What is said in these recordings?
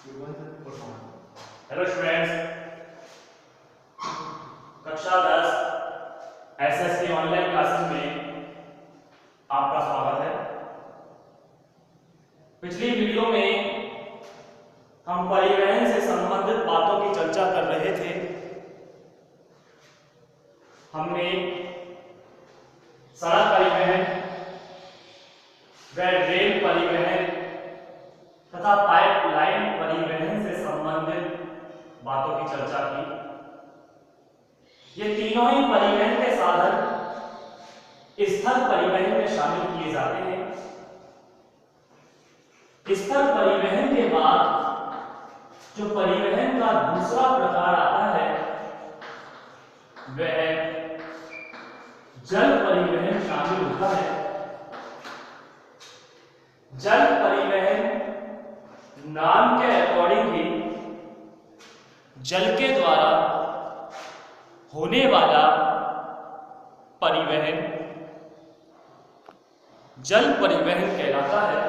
Hello students, कक्षा 10 SSC online classes में आपका स्वागत है। पिछली वीडियो में हम परिवहन से संबंधित बातों की चर्चा कर रहे थे। हमने सड़क परिवहन व रेल परिवहन तथा पाइपलाइन परिवहन से संबंधित बातों की चर्चा की। ये तीनों ही परिवहन के साधन स्थल परिवहन में शामिल किए जाते हैं। स्थल परिवहन के बाद जो परिवहन का दूसरा प्रकार आता है वह जल परिवहन शामिल होता है। जल परिवहन नाम के अकॉर्डिंग ही जल के द्वारा होने वाला परिवहन जल परिवहन कहलाता है।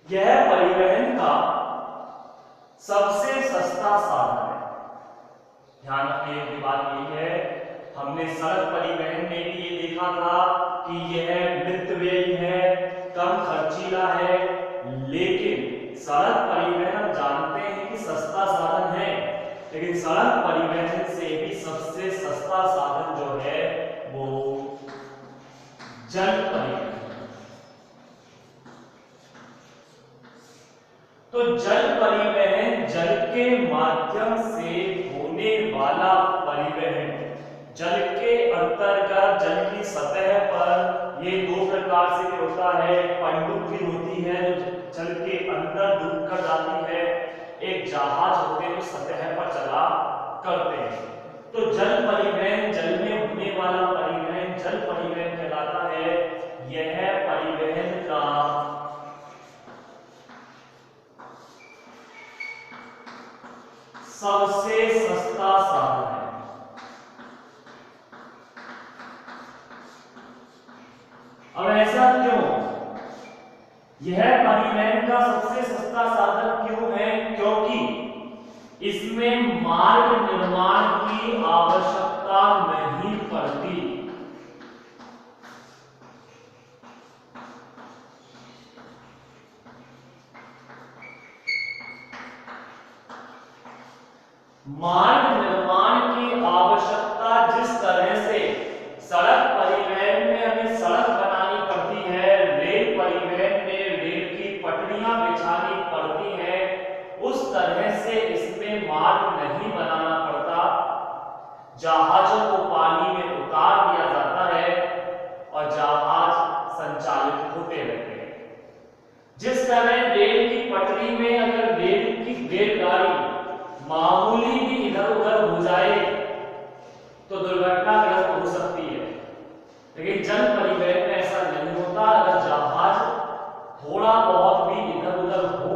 यह परिवहन का सबसे सस्ता साधन है। ध्यान रखने योग्य बात यही है, हमने सड़क परिवहन में भी ये देखा था कि यह मितव्ययी है, कम खर्चीला है, लेकिन सड़क परिवहन हम जानते हैं कि सस्ता साधन है, लेकिन सड़क परिवहन से भी सबसे सस्ता साधन जो है वो जल परिवहन। तो जल परिवहन जल के माध्यम से होने वाला परिवहन, जल के अंतर्गत जल की सतह पर ये दो प्रकार से होता है। पनडुब्बी होती है जो जल के अंदर डूब कर जाती है, एक जहाज होते हैं जो सतह पर चला करते हैं। तो जल परिवहन जल में होने वाला परिवहन जल परिवहन कहलाता है। यह परिवहन का सबसे सस्ता साधन है। अब ऐसा क्यों? यह परिवहन का सबसे सस्ता साधन क्यों है? क्योंकि इसमें मार्ग निर्माण की आवश्यकता नहीं पड़ती। मार्ग निर्माण की आवश्यकता जिस तरह से सड़क परिवहन में हमें सड़क बनानी पड़ती है, रेल परिवहन में रेल की पटरियां बिछानी पड़ती है, उस तरह से इसमें मार्ग नहीं बनाना पड़ता। जहाजों को पानी में उतार दिया जाता है और जहाज संचालित होते रहते हैं। जिस तरह रेल की पटरी में अगर रेल की रेलगाड़ी मामूली भी इधर उधर हो जाए तो दुर्घटनाग्रस्त हो सकती है, लेकिन जल परिवहन में ऐसा नहीं होता। अगर जहाज थोड़ा बहुत भी इधर उधर हो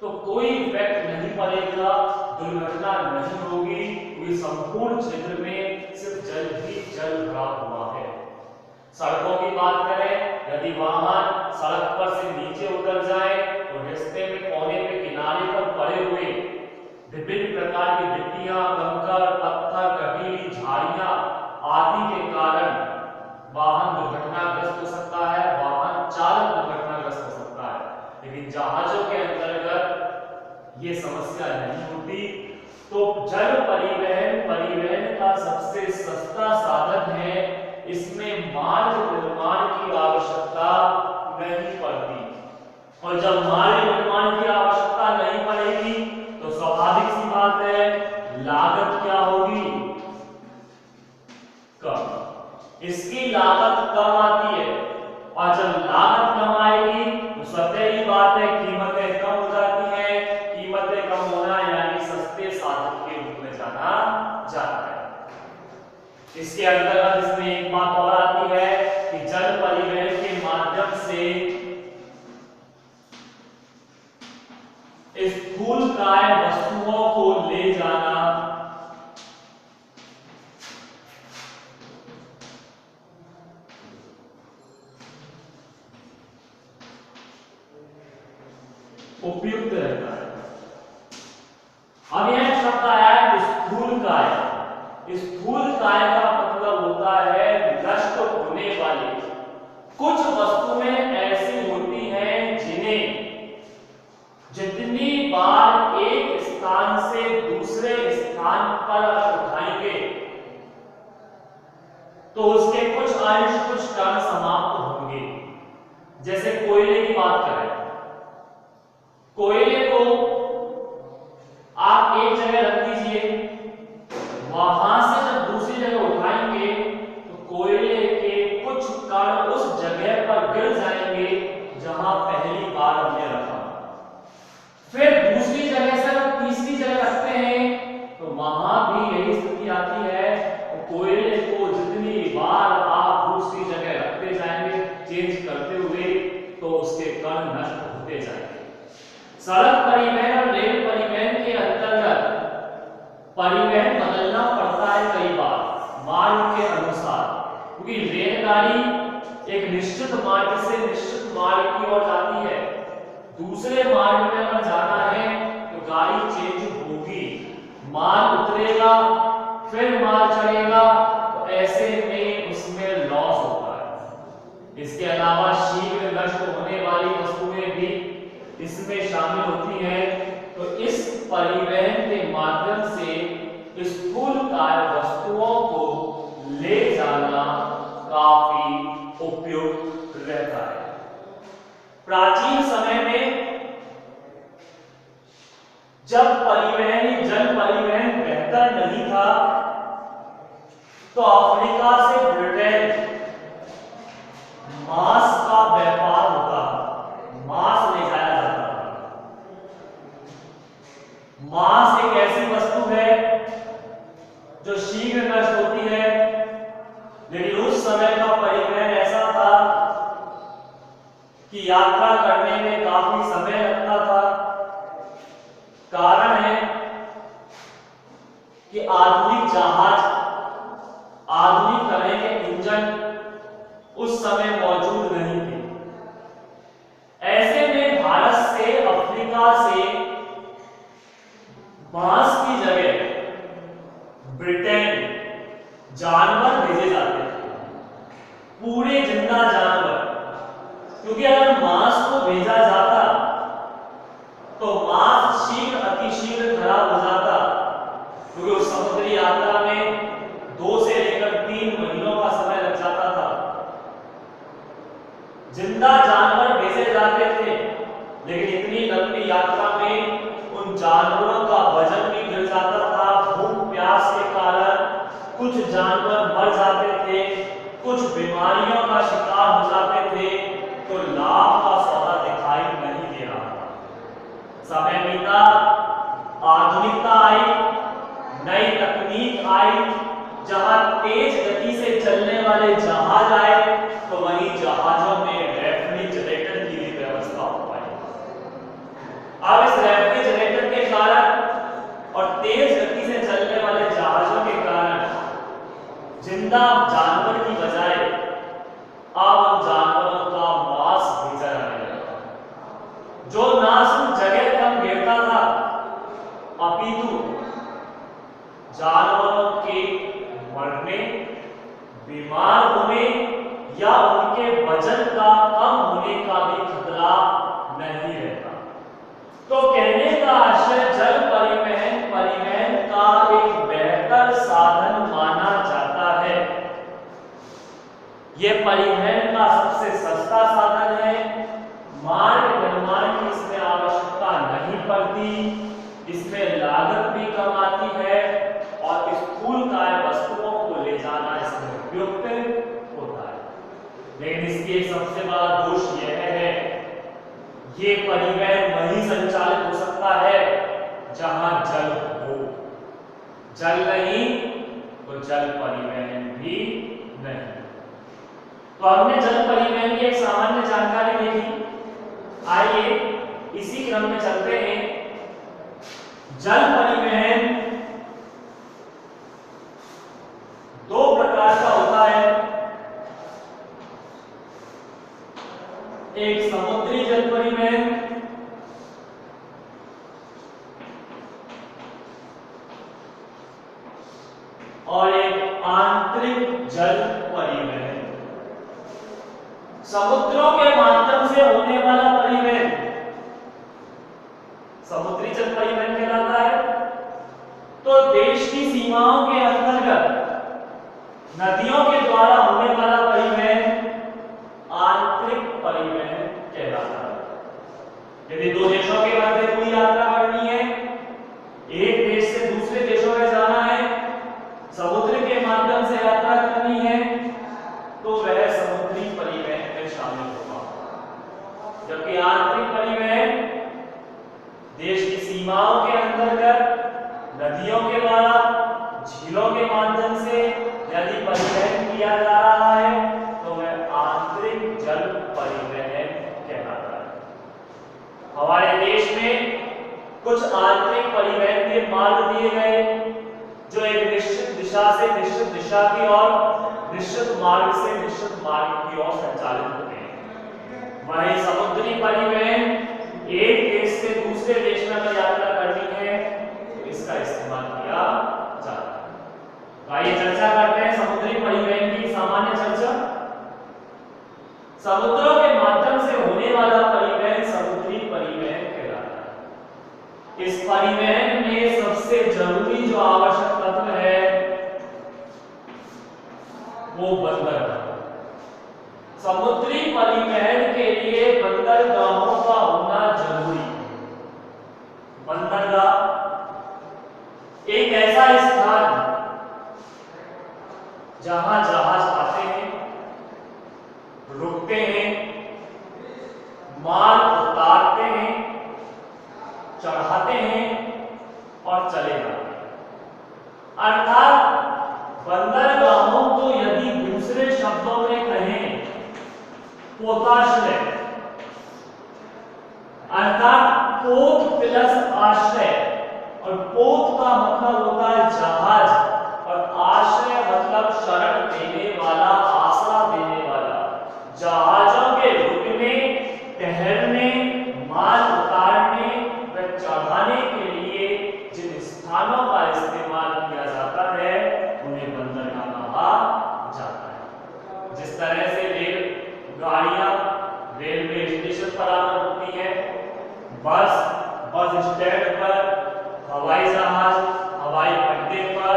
तो कोई इफेक्ट नहीं पड़ेगा, दुर्घटना नहीं होगी, क्योंकि संपूर्ण क्षेत्र में सिर्फ जल ही जल भरा हुआ है। सड़कों की बात करें, यदि वाहन सड़क पर से नीचे उतर जाए तो रास्ते में कोने पे किनारे पर पड़े हुए विभिन्न प्रकार की गिट्टियां, कंकड़, पत्थर, कटीली झाड़ियां आदि के कारण वाहन दुर्घटनाग्रस्त हो सकता है, वाहन चालक दुर्घटनाग्रस्त हो सकता है। लेकिन जहाजों के अंतर्गत ये समस्या नहीं होती। तो जल परिवहन परिवहन का सबसे सस्ता साधन है। इसमें मार्ग निर्माण की आवश्यकता नहीं पड़ती, और जब मार्ग निर्माण की आवश्यकता नहीं पड़ेगी तो स्वाभाविक सी बात है, लागत क्या होगी? कम। इसकी लागत कम आती है, और जब लागत कम आएगी तो स्वतः ही बात है कीमतें कम हो जाती हैं। कीमतें कम होना यानी सस्ते साधन के रूप में जाना जाता है। इसके अंतर्गत इसमें एक बात और आती है कि जल परिवहन के माध्यम से स्थूलकाय वस्तुओं को ले जाना उपयुक्त रहता है। अब यह शब्द आया है स्थूलकाय। स्थूलकाय का मतलब होता है नष्ट होने वाली। कुछ वस्तुएं ऐसी होती हैं जिन्हें जितनी बार एक स्थान से दूसरे स्थान पर उठाएंगे तो उसके कुछ अंश कुछ कण समाप्त होंगे। जैसे कोयले की बात करें, कोयले को आप एक जगह रख दीजिए, वहां से जब दूसरी जगह उठाएंगे तो कोयले के कुछ कण उस जगह पर गिर जाएंगे जहां पहली बार हमने रखा। फिर दूसरी जगह से जब तीसरी जगह रखते हैं तो वहां भी यही स्थिति आती है। तो कोयले को जितनी बार आप दूसरी जगह रखते जाएंगे, चेंज करते हुए, तो उसके कण नष्ट होते जाएंगे। सड़क परिवहन और रेल परिवहन के अंतर्गत परिवहन बदलना पड़ता है कई बार मार्ग के अनुसार, क्योंकि रेलगाड़ी एक निश्चित मार्ग से निश्चित मार्ग की ओर जाती है। दूसरे मार्ग में अगर जाना है तो गाड़ी चेंज होगी, माल उतरेगा फिर माल चढ़ेगा, तो ऐसे में उसमें लॉस होता है। इसके अलावा शीघ्र नष्ट होने वाली वस्तुएं भी इसमें शामिल होती हैं। तो इस परिवहन के माध्यम से स्थूलकाय वस्तुओं को ले जाना काफी उपयुक्त रहता है। प्राचीन समय में जब परिवहन जल परिवहन बेहतर नहीं था तो अफ्रीका से ब्रिटेन मांस का व्यापार होता, मांस ले जाया जाता था। मांस एक ऐसी वस्तु है जो शीघ्र नष्ट होती है, लेकिन उस समय का परिवहन ऐसा था कि यात्रा करने में काफी समय लगता था। कारण है कि आधुनिक जहाज, आधुनिक तरह के इंजन उस समय मौजूद नहीं थे। ऐसे में भारत से अफ्रीका से मांस की जगह ब्रिटेन जानवर भेजे जाते थे, पूरे जिंदा जानवर, क्योंकि अगर मांस को भेजा जाता तो मांस शीघ्र अतिशीघ्र खराब हो जाता, क्योंकि उस समुद्री यात्रा में 2 से लेकर 3 महीनों का समय लग जाता था। जिंदा जानवर भेजे जाते थे, लेकिन इतनी लंबी यात्रा में उन जानवरों का वजन भी गिर जाता था। भूख प्यास के कारण कुछ जानवर मर जाते थे, कुछ बीमारियों का शिकार हो जाते थे, तो लाभ का सौदा दिखाई नहीं दे रहा था। समय बीता, आधुनिकता आई, नई तकनीक आई, जहां तेज गति से चलने वाले जहाज आए तो वहीं जहाजों में रेफ्रिजरेटर की भी व्यवस्था हो पाई। अब इस रेफ्रिजरेटर के कारण और तेज गति से चलने वाले जहाजों के कारण जिंदा जानवर की बजाय अब उन जानवरों का मांस भेजा जाने लगा, जो ना सिर्फ जगह कम घेरता था, अपितु जानवरों के मरने, बीमार होने या उनके वजन का कम होने का भी खतरा नहीं रहता। तो कहने का आशय, जल परिवहन परिवहन का एक बेहतर साधन माना जाता है। यह परिवहन का सबसे सस्ता साधन है। मार्ग निर्माण की इसमें आवश्यकता नहीं पड़ती, इसमें लागत भी कम आती है और स्थूलकाय वस्तुओं को ले जाना इसमें उपयुक्त होता है। लेकिन इसकी एक सबसे बड़ा दोष यह है, ये परिवहन वहीं संचालित हो सकता है जहां जल हो। जल नहीं तो जल परिवहन भी नहीं। तो हमने जल परिवहन की एक सामान्य जानकारी देखी। आइए इसी क्रम में चलते हैं। जल परिवहन 2 प्रकार का होता है, एक समुद्री जल परिवहन समुद्रों के माध्यम से होने वाला परिवहन समुद्री जल परिवहन कहलाता है। तो देश की सीमाओं के अंतर्गत नदियों के द्वारा होने वाला परिवहन आंतरिक परिवहन कहलाता है। यदि दो देशों के मध्य कोई यात्रा करनी है, एक देश से दूसरे देशों में जाना है, समुद्र के माध्यम से यात्रा करनी है, तो वह समुद्री परिवहन में शामिल होगा। जबकि आंतरिक परिवहन देश की सीमाओं के अंतर्गत नदियों के द्वारा, झीलों के माध्यम से यदि परिवहन किया जा रहा है तो वह आंतरिक जल परिवहन कहलाता है। हमारे देश में कुछ आंतरिक परिवहन के मार्ग दिए गए जो एक निश्चित दिशा से निश्चित दिशा की ओर, निश्चित मार्ग से निश्चित मार्ग की ओर संचालित होते हैं। वहीं समुद्री परिवहन एक देश से दूसरे देश में अगर यात्रा करनी है तो इसका इस्तेमाल किया जाता है। तो आइए चर्चा करते हैं समुद्री परिवहन की सामान्य चर्चा। समुद्रों के माध्यम से होने वाला परिवहन समुद्री परिवहन कहलाता है। इस परिवहन में सबसे जरूरी जो आवश्यक तत्व है वो बंदरगाह। समुद्री परिवहन के लिए बंदरगाहों का होना जरूरी है। बंदरगाह एक ऐसा स्थान जहां जहाज आते हैं, रुकते हैं, माल उतारते हैं, चढ़ाते हैं और चले जाते हैं। अर्थात बंदरगाहों को यदि दूसरे शब्दों में कहें पोताश्रय, अर्थात पोत प्लस आश्रय, और पोत का मतलब होता है जहाज और आश्रय मतलब शरण देने वाला, आसरा देने वाला। जहाजों के रुकने, ठहरने, माल उतारने व चढ़ाने के लिए जिन स्थानों का इस्तेमाल किया जाता है उन्हें बंदरगाह कहा जाता है। जिस तरह से रेल गाड़ियां रेलवे स्टेशन पर आकर रुकती है, बस स्टैंड पर, हवाई जहाज हवाई अड्डे पर,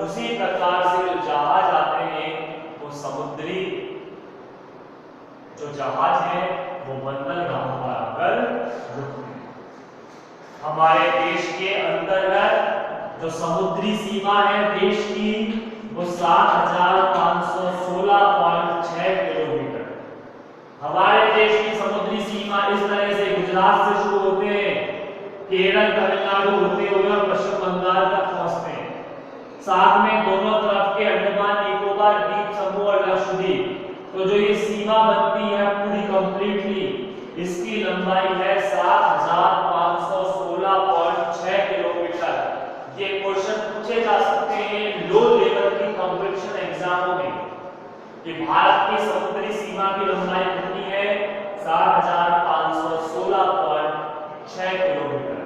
उसी प्रकार से जो जहाज आते हैं वो समुद्री जो जहाज है वो बंदरगाहों पर आकर रुकते हैं। हमारे देश के अंतर्गत जो समुद्री सीमा है देश की वो 7516.6 किलोमीटर। हमारे देश की समुद्री सीमा इस तरह से गुजरात से शुरू होते हैं, केरल तमिलनाडु होते हुए और पश्चिम बंगाल तक पहुंचते हैं। साथ में दोनों तरफ के अंडमान निकोबार द्वीप समूह और लक्षद्वीप, तो जो ये सीमा बनती है पूरी कंप्लीटली, इसकी लंबाई है 7516.6 किलोमीटर। ये क्वेश्चन पूछे जा सकते हैं लो लेवल की कॉम्पिटिशन एग्जामों में कि भारत की समुद्री सीमा की लंबाई कितनी है, 7516.6 किलोमीटर।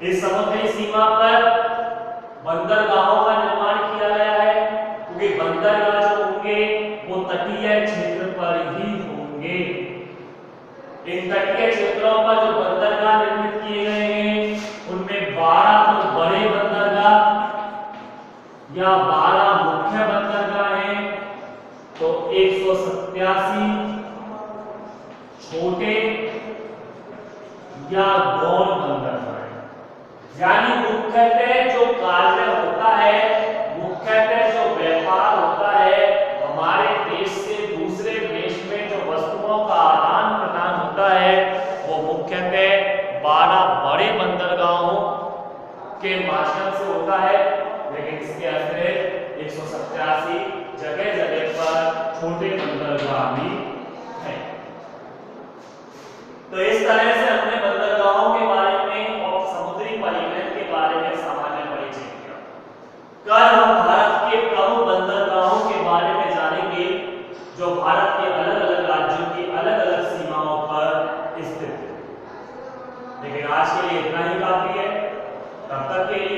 इस समुद्री सीमा पर बंदरगाहों का निर्माण किया गया है, क्योंकि बंदरगाह जो होंगे वो तटीय क्षेत्र पर ही होंगे। इन तटीय क्षेत्रों पर जो बंदरगाह निर्मित किए गए हैं उनमें 12 तो बड़े बंदरगाह या 12 मुख्य बंदरगाह हैं, तो 187 छोटे या गौण बंदरगाह। यानी मुख्यतः जो कार्य होता है, मुख्यतः जो व्यापार होता है, हमारे देश से दूसरे देश में जो वस्तुओं का आदान प्रदान होता है वो मुख्यतः 12 बड़े बंदरगाहों के माध्यम से होता है। लेकिन इसके अतिरिक्त 187 जगह जगह पर छोटे बंदरगाह भी हैं। तो इस तरह से हमने बंदरगाहों के बारे में और समुद्री परिवहन के बारे में सामान्य परिचय किया। कल हम भारत के प्रमुख बंदरगाहों के बारे में जानेंगे जो भारत के अलग अलग राज्यों की अलग अलग सीमाओं पर स्थित है। लेकिन आज के लिए इतना ही काफी है। तब तक के लिए